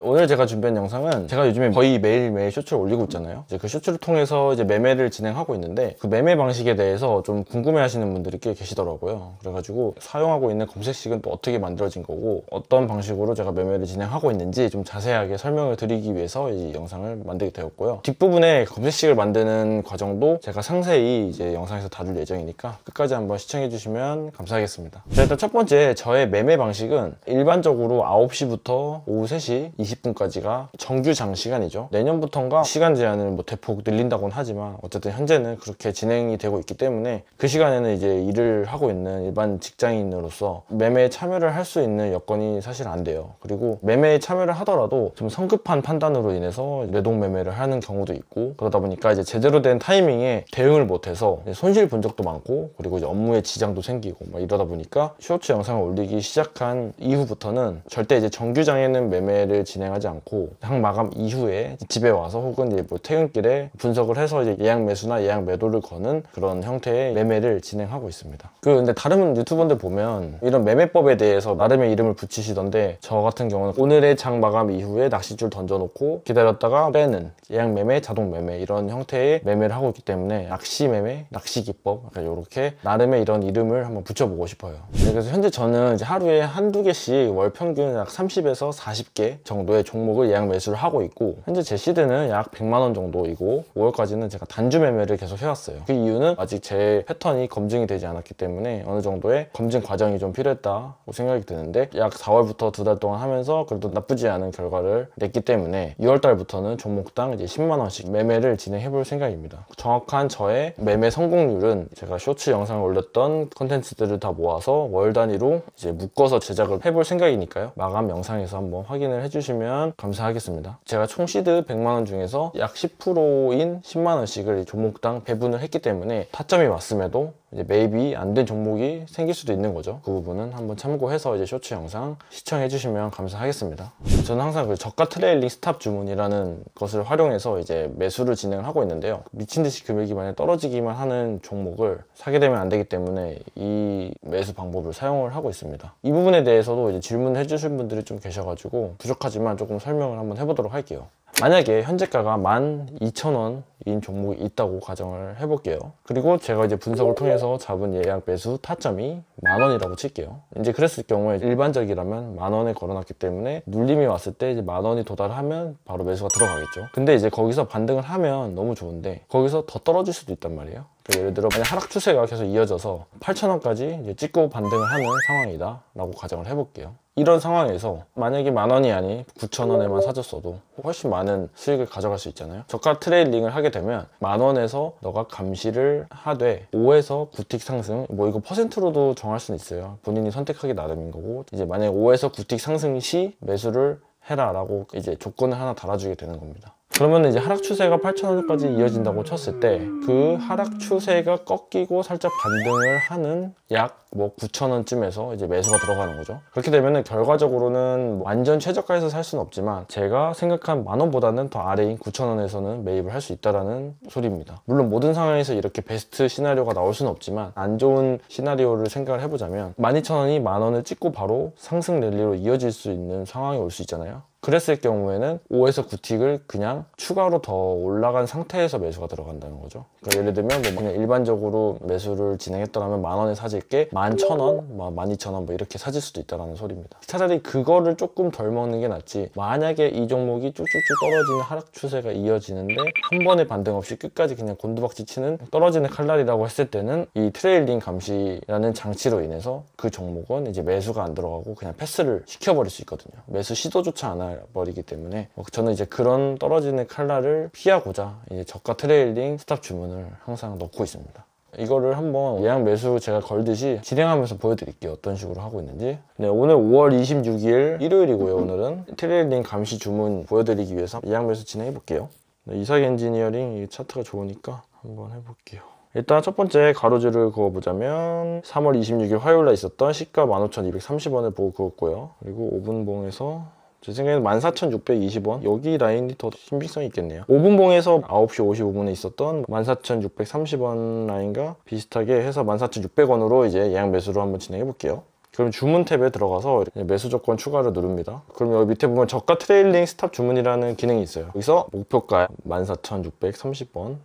오늘 제가 준비한 영상은 제가 요즘에 거의 매일매일 쇼츠를 올리고 있잖아요. 이제 그 쇼츠를 통해서 이제 매매를 진행하고 있는데 그 매매 방식에 대해서 좀 궁금해 하시는 분들이 꽤 계시더라고요. 그래가지고 사용하고 있는 검색식은 또 어떻게 만들어진 거고 어떤 방식으로 제가 매매를 진행하고 있는지 좀 자세하게 설명을 드리기 위해서 이 영상을 만들게 되었고요. 뒷부분에 검색식을 만드는 과정도 제가 상세히 이제 영상에서 다룰 예정이니까 끝까지 한번 시청해 주시면 감사하겠습니다. 자, 일단 첫 번째 저의 매매 방식은 일반적으로 9시부터 오후 3시 20분까지가 정규 장시간이죠. 내년부터인가 시간 제한을 뭐 대폭 늘린다고는 하지만 어쨌든 현재는 그렇게 진행이 되고 있기 때문에 그 시간에는 이제 일을 하고 있는 일반 직장인으로서 매매에 참여를 할 수 있는 여건이 사실 안 돼요. 그리고 매매에 참여를 하더라도 좀 성급한 판단으로 인해서 매동 매매를 하는 경우도 있고 그러다 보니까 이제 제대로 된 타이밍에 대응을 못해서 손실 본 적도 많고 그리고 이제 업무에 지장도 생기고 막 이러다 보니까 쇼츠 영상을 올리기 시작한 이후부터는 절대 이제 정규장에는 매매를 진행하지 않고 장 마감 이후에 집에 와서 혹은 이제 뭐 퇴근길에 분석을 해서 이제 예약 매수나 예약 매도를 거는 그런 형태의 매매를 진행하고 있습니다. 근데 다른 유튜버들 보면 이런 매매법에 대해서 나름의 이름을 붙이시던데 저 같은 경우는 오늘의 장 마감 이후에 낚싯줄 던져놓고 기다렸다가 빼는 예약 매매, 자동 매매 이런 형태의 매매를 하고 있기 때문에 낚시 매매, 낚시 기법 이렇게 나름의 이런 이름을 한번 붙여보고 싶어요. 그래서 현재 저는 이제 하루에 한두 개씩 월 평균 약 30에서 40개 정도의 종목을 예약 매수를 하고 있고 현재 제 시드는 약 100만 원 정도이고 5월까지는 제가 단주 매매를 계속 해왔어요. 그 이유는 아직 제 패턴이 검증이 되지 않았기 때문에 어느 정도의 검증 과정이 좀 필요했다고 생각이 드는데 약 4월부터 2달 동안 하면서 그래도 나쁘지 않은 결과를 냈기 때문에 6월달부터는 종목당 이제 10만 원씩 매매를 진행해 볼 생각입니다. 정확한 저의 매매 성공률은 제가 쇼츠 영상을 올렸던 컨텐츠들을 다 모아서 월 단위로 이제 묶어서 제작을 해볼 생각이니까요. 마감 영상에서 한번 확인을 해주시면 감사하겠습니다. 제가 총 시드 100만 원 중에서 약 10%인 10만 원씩을 종목당 배분을 했기 때문에 타점이 왔음에도 이제 매입이 안 된 종목이 생길 수도 있는 거죠. 그 부분은 한번 참고해서 이제 쇼츠 영상 시청해 주시면 감사하겠습니다. 저는 항상 그 저가 트레일링 스탑 주문이라는 것을 활용해서 이제 매수를 진행을 하고 있는데요. 미친 듯이 금액이 만약 떨어지기만 하는 종목을 사게 되면 안 되기 때문에 이 매수 방법을 사용을 하고 있습니다. 이 부분에 대해서도 이제 질문해 주신 분들이 좀 계셔가지고 부족하지만 조금 설명을 한번 해보도록 할게요. 만약에 현재가가 12,000원인 종목이 있다고 가정을 해볼게요. 그리고 제가 이제 분석을 통해서 잡은 예약 매수 타점이 10,000원이라고 칠게요. 이제 그랬을 경우에 일반적이라면 10,000원에 걸어놨기 때문에 눌림이 왔을 때 이제 10,000원이 도달하면 바로 매수가 들어가겠죠. 근데 이제 거기서 반등을 하면 너무 좋은데 거기서 더 떨어질 수도 있단 말이에요. 예를 들어 만약 하락 추세가 계속 이어져서 8,000원까지 이제 찍고 반등을 하는 상황이다 라고 가정을 해볼게요. 이런 상황에서 만약에 10,000원이 아닌 9,000원에만 사줬어도 훨씬 많은 수익을 가져갈 수 있잖아요. 저가 트레일링을 하게 되면 10,000원에서 너가 감시를 하되 5에서 9틱 상승 뭐 이거 퍼센트로도 정할 수는 있어요. 본인이 선택하기 나름인 거고 이제 만약에 5에서 9틱 상승 시 매수를 해라 라고 이제 조건을 하나 달아주게 되는 겁니다. 그러면 이제 하락 추세가 8,000원까지 이어진다고 쳤을 때 그 하락 추세가 꺾이고 살짝 반등을 하는 약 뭐 9,000원쯤에서 이제 매수가 들어가는 거죠. 그렇게 되면은 결과적으로는 완전 최저가에서 살 수는 없지만 제가 생각한 10,000원보다는 더 아래인 9,000원에서는 매입을 할 수 있다라는 소리입니다. 물론 모든 상황에서 이렇게 베스트 시나리오가 나올 수는 없지만 안 좋은 시나리오를 생각을 해보자면 12,000원이 10,000원을 찍고 바로 상승 랠리로 이어질 수 있는 상황이 올 수 있잖아요. 그랬을 경우에는 5에서 9틱을 그냥 추가로 더 올라간 상태에서 매수가 들어간다는 거죠. 그러니까 예를 들면 뭐 그냥 일반적으로 매수를 진행했더라면 10,000원에 사질 게 11,000원, 12,000원 뭐 이렇게 사질 수도 있다는 소리입니다. 차라리 그거를 조금 덜 먹는 게 낫지 만약에 이 종목이 쭉쭉쭉 떨어지는 하락 추세가 이어지는데 한 번에 반등 없이 끝까지 그냥 곤두박질 치는 떨어지는 칼날이라고 했을 때는 이 트레일링 감시라는 장치로 인해서 그 종목은 이제 매수가 안 들어가고 그냥 패스를 시켜버릴 수 있거든요. 매수 시도조차 안 할 버리기 때문에 저는 이제 그런 떨어지는 칼날을 피하고자 이제 저가 트레일링 스탑 주문을 항상 넣고 있습니다. 이거를 한번 예약 매수 제가 걸듯이 진행하면서 보여드릴게요. 어떤 식으로 하고 있는지. 네, 오늘 5월 26일 일요일이고요. 오늘은 트레일링 감시 주문 보여드리기 위해서 예약 매수 진행해 볼게요. 네, 이삭 엔지니어링 이 차트가 좋으니까 한번 해볼게요. 일단 첫 번째 가로줄을 그어보자면 3월 26일 화요일날 있었던 시가 15,230원을 보고 그었고요. 그리고 5분봉에서 제 생각에는 14,620원 여기 라인이 더 신빙성이 있겠네요. 5분봉에서 9시 55분에 있었던 14,630원 라인과 비슷하게 해서 14,600원으로 이제 예약 매수로 한번 진행해 볼게요. 그럼 주문 탭에 들어가서 매수 조건 추가를 누릅니다. 그럼 여기 밑에 보면 저가 트레일링 스탑 주문이라는 기능이 있어요. 여기서 목표가 14,630원을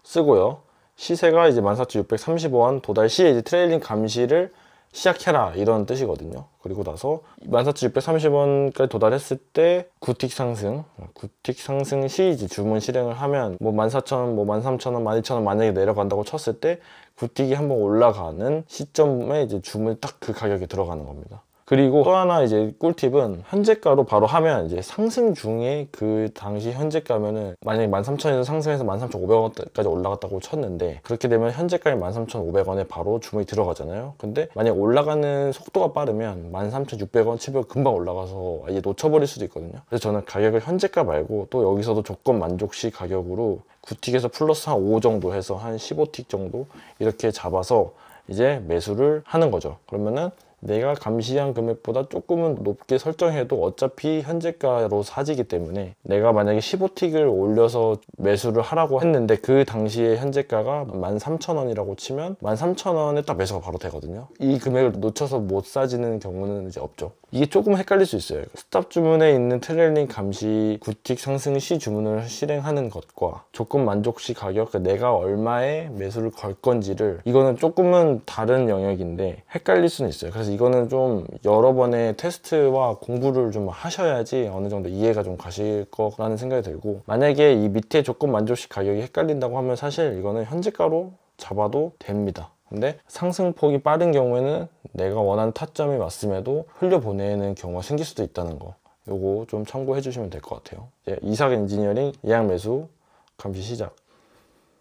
쓰고요. 시세가 이제 14,635원 도달 시에 이제 트레일링 감시를 시작해라 이런 뜻이거든요. 그리고 나서 14,630원까지 도달했을 때 구틱 상승 시 이제 주문 실행을 하면 뭐 14,000원, 뭐 13,000원, 12,000원 만약에 내려간다고 쳤을 때 구틱이 한번 올라가는 시점에 이제 주문이 딱 그 가격에 들어가는 겁니다. 그리고 또 하나 이제 꿀팁은 현재가로 바로 하면 이제 상승 중에 그 당시 현재가면은 만약에 13,000원에서 상승해서 13,500원까지 올라갔다고 쳤는데 그렇게 되면 현재가인 13,500원에 바로 주문이 들어가잖아요. 근데 만약 올라가는 속도가 빠르면 13,600원, 700원 금방 올라가서 아예 놓쳐버릴 수도 있거든요. 그래서 저는 가격을 현재가 말고 또 여기서도 조건 만족시 가격으로 9틱에서 플러스 한 5 정도 해서 한 15틱 정도 이렇게 잡아서 이제 매수를 하는 거죠. 그러면은 내가 감시한 금액보다 조금은 높게 설정해도 어차피 현재가로 사지기 때문에 내가 만약에 15틱을 올려서 매수를 하라고 했는데 그 당시에 현재가가 13,000원이라고 치면 13,000원에 딱 매수가 바로 되거든요. 이 금액을 놓쳐서 못 사지는 경우는 이제 없죠. 이게 조금 헷갈릴 수 있어요. 스탑 주문에 있는 트레일링 감시 9틱 상승 시 주문을 실행하는 것과 조건 만족 시 가격, 내가 얼마에 매수를 걸 건지를 이거는 조금은 다른 영역인데 헷갈릴 수는 있어요. 그래서 이거는 좀 여러 번의 테스트와 공부를 좀 하셔야지 어느 정도 이해가 좀 가실 거라는 생각이 들고, 만약에 이 밑에 조건 만족 시 가격이 헷갈린다고 하면 사실 이거는 현재가로 잡아도 됩니다. 근데 상승폭이 빠른 경우에는 내가 원하는 타점이 왔음에도 흘려보내는 경우가 생길 수도 있다는 거, 요거 좀 참고해 주시면 될 것 같아요. 이삭 엔지니어링 예약 매수 감시 시작.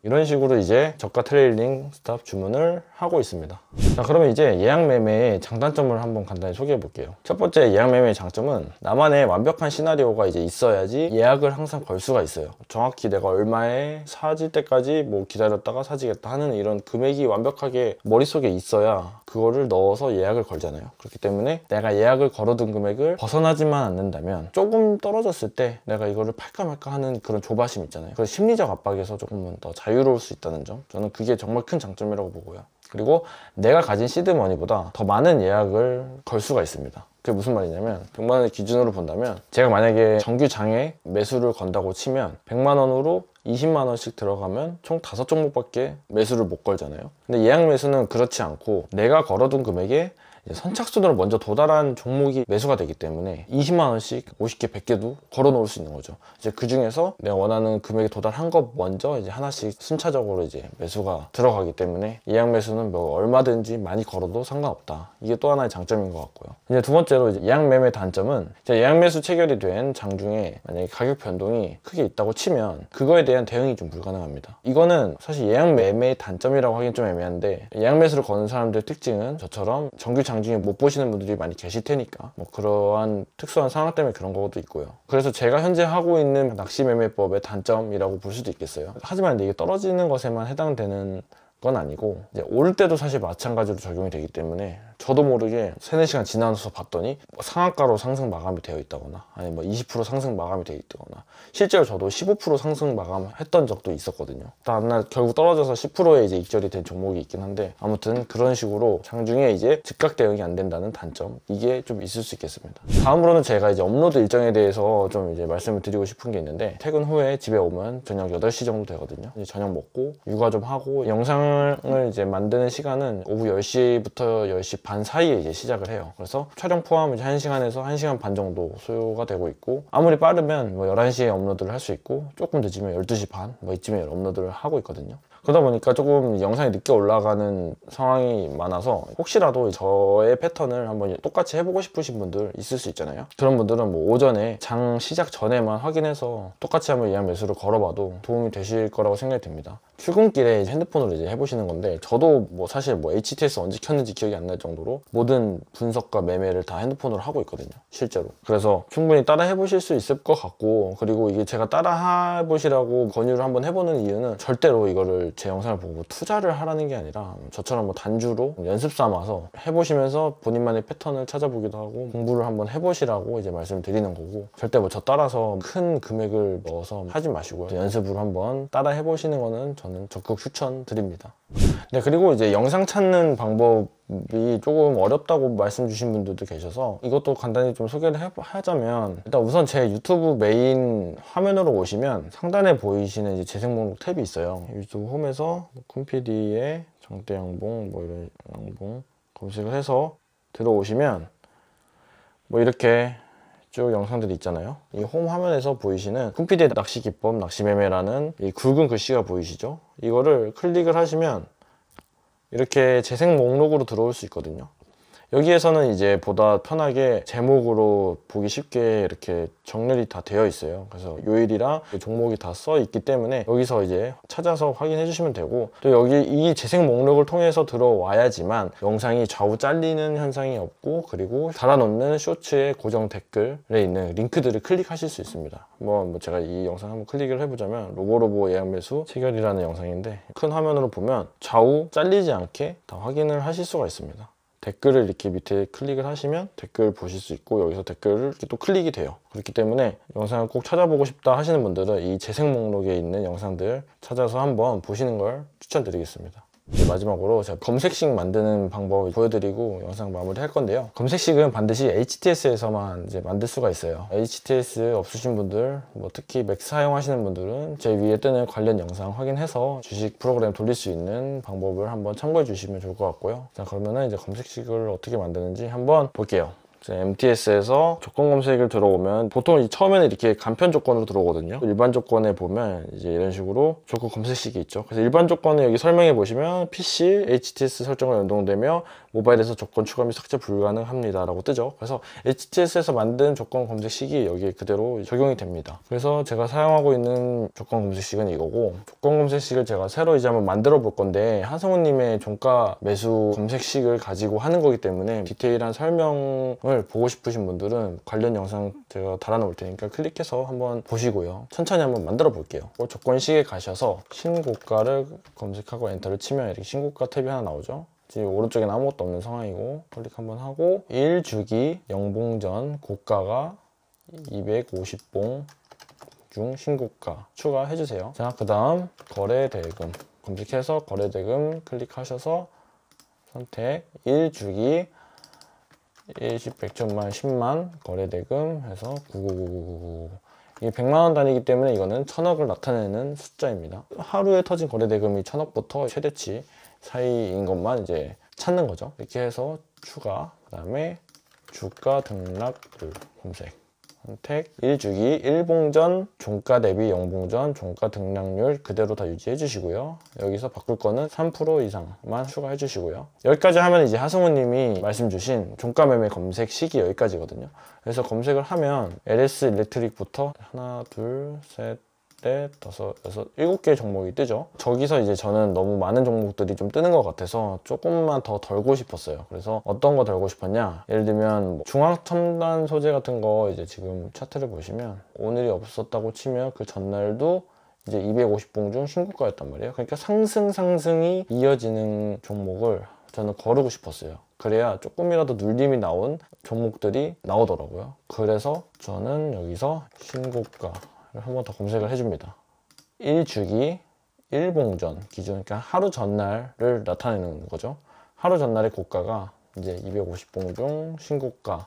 이런 식으로 이제 저가 트레일링 스탑 주문을 하고 있습니다. 자, 그러면 이제 예약 매매의 장단점을 한번 간단히 소개해 볼게요. 첫 번째 예약 매매의 장점은 나만의 완벽한 시나리오가 이제 있어야지 예약을 항상 걸 수가 있어요. 정확히 내가 얼마에 사질 때까지 뭐 기다렸다가 사지겠다 하는 이런 금액이 완벽하게 머릿속에 있어야 그거를 넣어서 예약을 걸잖아요. 그렇기 때문에 내가 예약을 걸어둔 금액을 벗어나지만 않는다면 조금 떨어졌을 때 내가 이거를 팔까 말까 하는 그런 조바심 있잖아요. 그 심리적 압박에서 조금은 더 자유로울 수 있다는 점, 저는 그게 정말 큰 장점이라고 보고요. 그리고 내가 가진 시드머니보다 더 많은 예약을 걸 수가 있습니다. 그게 무슨 말이냐면 100만 원을 기준으로 본다면 제가 만약에 정규 장에 매수를 건다고 치면 100만 원으로 20만 원씩 들어가면 총 5종목밖에 매수를 못 걸잖아요. 근데 예약 매수는 그렇지 않고 내가 걸어둔 금액에 선착순으로 먼저 도달한 종목이 매수가 되기 때문에 20만 원씩 50개, 100개도 걸어 놓을 수 있는 거죠. 이제 그 중에서 내가 원하는 금액에 도달한 것 먼저 이제 하나씩 순차적으로 이제 매수가 들어가기 때문에 예약 매수는 뭐 얼마든지 많이 걸어도 상관없다. 이게 또 하나의 장점인 것 같고요. 이제 두 번째로 이제 예약 매매 단점은 예약 매수 체결이 된 장 중에 만약에 가격 변동이 크게 있다고 치면 그거에 대한 대응이 좀 불가능합니다. 이거는 사실 예약 매매의 단점이라고 하긴 좀 애매한데, 예약 매수를 거는 사람들의 특징은 저처럼 정규 장 중에 못 보시는 분들이 많이 계실 테니까 뭐 그러한 특수한 상황 때문에 그런 것도 있고요. 그래서 제가 현재 하고 있는 낚시 매매법의 단점이라고 볼 수도 있겠어요. 하지만 이게 떨어지는 것에만 해당되는 건 아니고 이제 오를 때도 사실 마찬가지로 적용이 되기 때문에 저도 모르게 3-4시간 지나서 봤더니 뭐 상한가로 상승 마감이 되어 있다거나 아니 뭐 20% 상승 마감이 되어 있다거나, 실제로 저도 15% 상승 마감했던 적도 있었거든요. 다음날 결국 떨어져서 10%에 이제 익절이 된 종목이 있긴 한데, 아무튼 그런 식으로 장중에 이제 즉각 대응이 안 된다는 단점, 이게 좀 있을 수 있겠습니다. 다음으로는 제가 이제 업로드 일정에 대해서 좀 이제 말씀을 드리고 싶은 게 있는데, 퇴근 후에 집에 오면 저녁 8시 정도 되거든요. 이제 저녁 먹고 육아 좀 하고 영상을 이제 만드는 시간은 오후 10시부터 10시 반 사이에 이제 시작을 해요. 그래서 촬영 포함 이제 1시간에서 1시간 반 정도 소요가 되고 있고, 아무리 빠르면 뭐 11시에 업로드를 할 수 있고 조금 늦으면 12시 반 뭐 이쯤에 업로드를 하고 있거든요. 그러다 보니까 조금 영상이 늦게 올라가는 상황이 많아서 혹시라도 저의 패턴을 한번 똑같이 해보고 싶으신 분들 있을 수 있잖아요. 그런 분들은 뭐 오전에 장 시작 전에만 확인해서 똑같이 한번 예약 매수를 걸어봐도 도움이 되실 거라고 생각이 듭니다. 출근길에 핸드폰으로 이제 해보시는 건데, 저도 뭐 사실 뭐 HTS 언제 켰는지 기억이 안 날 정도로 모든 분석과 매매를 다 핸드폰으로 하고 있거든요, 실제로. 그래서 충분히 따라 해보실 수 있을 것 같고, 그리고 이게 제가 따라 해보시라고 권유를 한번 해보는 이유는 절대로 이거를 제 영상을 보고 투자를 하라는 게 아니라 저처럼 뭐 단주로 연습 삼아서 해보시면서 본인만의 패턴을 찾아보기도 하고 공부를 한번 해보시라고 이제 말씀을 드리는 거고, 절대 뭐 저 따라서 큰 금액을 넣어서 하지 마시고요. 연습으로 한번 따라 해보시는 거는 저는 적극 추천드립니다. 네, 그리고 이제 영상 찾는 방법 조금 어렵다고 말씀 주신 분들도 계셔서 이것도 간단히 좀 소개를 하자면, 일단 우선 제 유튜브 메인 화면으로 오시면 상단에 보이시는 이제 재생 목록 탭이 있어요. 유튜브 홈에서 쿤PD의 정대 양봉 뭐 이런 양봉 검색을 해서 들어오시면 뭐 이렇게 쭉 영상들이 있잖아요. 이 홈 화면에서 보이시는 쿤PD의 낚시 기법, 낚시 매매라는 이 굵은 글씨가 보이시죠? 이거를 클릭을 하시면 이렇게 재생 목록으로 들어올 수 있거든요. 여기에서는 이제 보다 편하게 제목으로 보기 쉽게 이렇게 정렬이 다 되어 있어요. 그래서 요일이랑 종목이 다 써 있기 때문에 여기서 이제 찾아서 확인해 주시면 되고, 또 여기 이 재생 목록을 통해서 들어와야지만 영상이 좌우 잘리는 현상이 없고, 그리고 달아놓는 쇼츠의 고정 댓글에 있는 링크들을 클릭하실 수 있습니다. 뭐 제가 이 영상 한번 클릭을 해보자면 로보로보 예약매수 체결이라는 영상인데, 큰 화면으로 보면 좌우 잘리지 않게 다 확인을 하실 수가 있습니다. 댓글을 이렇게 밑에 클릭을 하시면 댓글 보실 수 있고, 여기서 댓글을 이렇게 또 클릭이 돼요. 그렇기 때문에 영상을 꼭 찾아보고 싶다 하시는 분들은 이 재생 목록에 있는 영상들 찾아서 한번 보시는 걸 추천드리겠습니다. 이제 마지막으로 제가 검색식 만드는 방법 보여드리고 영상 마무리 할 건데요. 검색식은 반드시 HTS에서만 이제 만들 수가 있어요. HTS 없으신 분들, 뭐 특히 맥 사용하시는 분들은 제 위에 뜨는 관련 영상 확인해서 주식 프로그램 돌릴 수 있는 방법을 한번 참고해 주시면 좋을 것 같고요. 자, 그러면은 이제 검색식을 어떻게 만드는지 한번 볼게요. MTS에서 조건 검색을 들어오면 보통 처음에는 이렇게 간편 조건으로 들어오거든요. 일반 조건에 보면 이제 이런 식으로 조건 검색식이 있죠. 그래서 일반 조건에 여기 설명해 보시면 PC, HTS 설정과 연동되며 모바일에서 조건 추가 및 삭제 불가능합니다 라고 뜨죠. 그래서 HTS에서 만든 조건 검색식이 여기에 그대로 적용이 됩니다. 그래서 제가 사용하고 있는 조건 검색식은 이거고, 조건 검색식을 제가 새로 이제 한번 만들어 볼 건데, 한성우님의 종가 매수 검색식을 가지고 하는 거기 때문에 디테일한 설명을 보고 싶으신 분들은 관련 영상 제가 달아놓을 테니까 클릭해서 한번 보시고요. 천천히 한번 만들어 볼게요. 조건식에 가셔서 신고가를 검색하고 엔터를 치면 이렇게 신고가 탭이 하나 나오죠. 지금 오른쪽에는 아무것도 없는 상황이고, 클릭 한번 하고 1주기 영봉전 고가가 250봉 중 신고가 추가해주세요. 자, 그 다음 거래대금 검색해서 거래대금 클릭하셔서 선택 1주기 1십 100천만 10만 거래대금 해서 99999. 이게 100만원 단위이기 때문에 이거는 1000억을 나타내는 숫자입니다. 하루에 터진 거래대금이 1000억부터 최대치 사이인 것만 이제 찾는 거죠. 이렇게 해서 추가, 그 다음에 주가 등락률 검색 선택 1주기 1봉전 종가 대비 0봉전 종가 등락률 그대로 다 유지해 주시고요. 여기서 바꿀 거는 3% 이상만 추가해 주시고요. 여기까지 하면 이제 하승우님이 말씀 주신 종가 매매 검색 시기 여기까지거든요. 그래서 검색을 하면 LS 일렉트릭부터 하나, 둘, 셋, 넷, 다섯, 여섯, 7개의 종목이 뜨죠. 저기서 이제 저는 너무 많은 종목들이 좀 뜨는 것 같아서 조금만 더 덜고 싶었어요. 그래서 어떤 거 덜고 싶었냐, 예를 들면 뭐 중앙첨단 소재 같은 거 이제 지금 차트를 보시면 오늘이 없었다고 치면 그 전날도 이제 250봉 중 신고가였단 말이에요. 그러니까 상승이 이어지는 종목을 저는 거르고 싶었어요. 그래야 조금이라도 눌림이 나온 종목들이 나오더라고요. 그래서 저는 여기서 신고가 한 번 더 검색을 해줍니다. 1주기 1봉전 기준, 그러니까 하루 전날을 나타내는 거죠. 하루 전날의 고가가 이제 250봉 중 신고가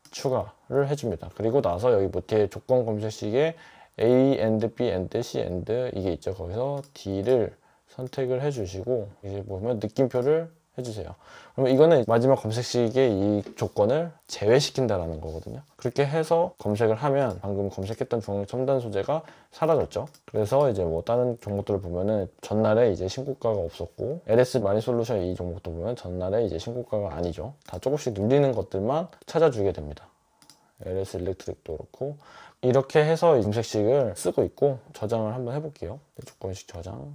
추가를 해줍니다. 그리고 나서 여기 밑에 조건 검색식에 A and B and C and 이게 있죠. 거기서 D를 선택을 해주시고 이제 보면 느낌표를 해주세요. 그러면 이거는 마지막 검색식의 이 조건을 제외시킨다라는 거거든요. 그렇게 해서 검색을 하면 방금 검색했던 중앙 첨단 소재가 사라졌죠. 그래서 이제 뭐 다른 종목들을 보면은 전날에 이제 신고가가 없었고, LS 마니솔루션 이 종목도 보면 전날에 이제 신고가가 아니죠. 다 조금씩 눌리는 것들만 찾아주게 됩니다. LS 일렉트릭도 그렇고. 이렇게 해서 검색식을 쓰고 있고, 저장을 한번 해볼게요. 조건식 저장.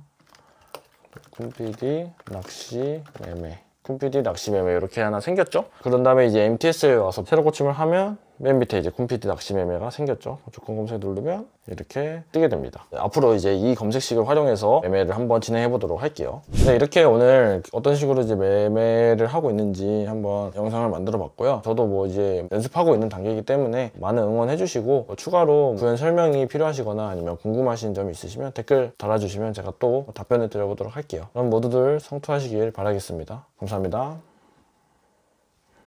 쿤PD 낚시 매매, 쿤PD 낚시 매매 이렇게 하나 생겼죠. 그런 다음에 이제 MTS에 와서 새로 고침을 하면 맨 밑에 이제 콤피드 낚시 매매가 생겼죠. 조건 검색 누르면 이렇게 뜨게 됩니다. 앞으로 이제 이 검색식을 활용해서 매매를 한번 진행해 보도록 할게요. 네, 이렇게 오늘 어떤 식으로 이제 매매를 하고 있는지 한번 영상을 만들어 봤고요. 저도 뭐 이제 연습하고 있는 단계이기 때문에 많은 응원해 주시고 추가로 구현 설명이 필요하시거나 아니면 궁금하신 점이 있으시면 댓글 달아주시면 제가 또 답변을 드려보도록 할게요. 그럼 모두들 성투하시길 바라겠습니다. 감사합니다.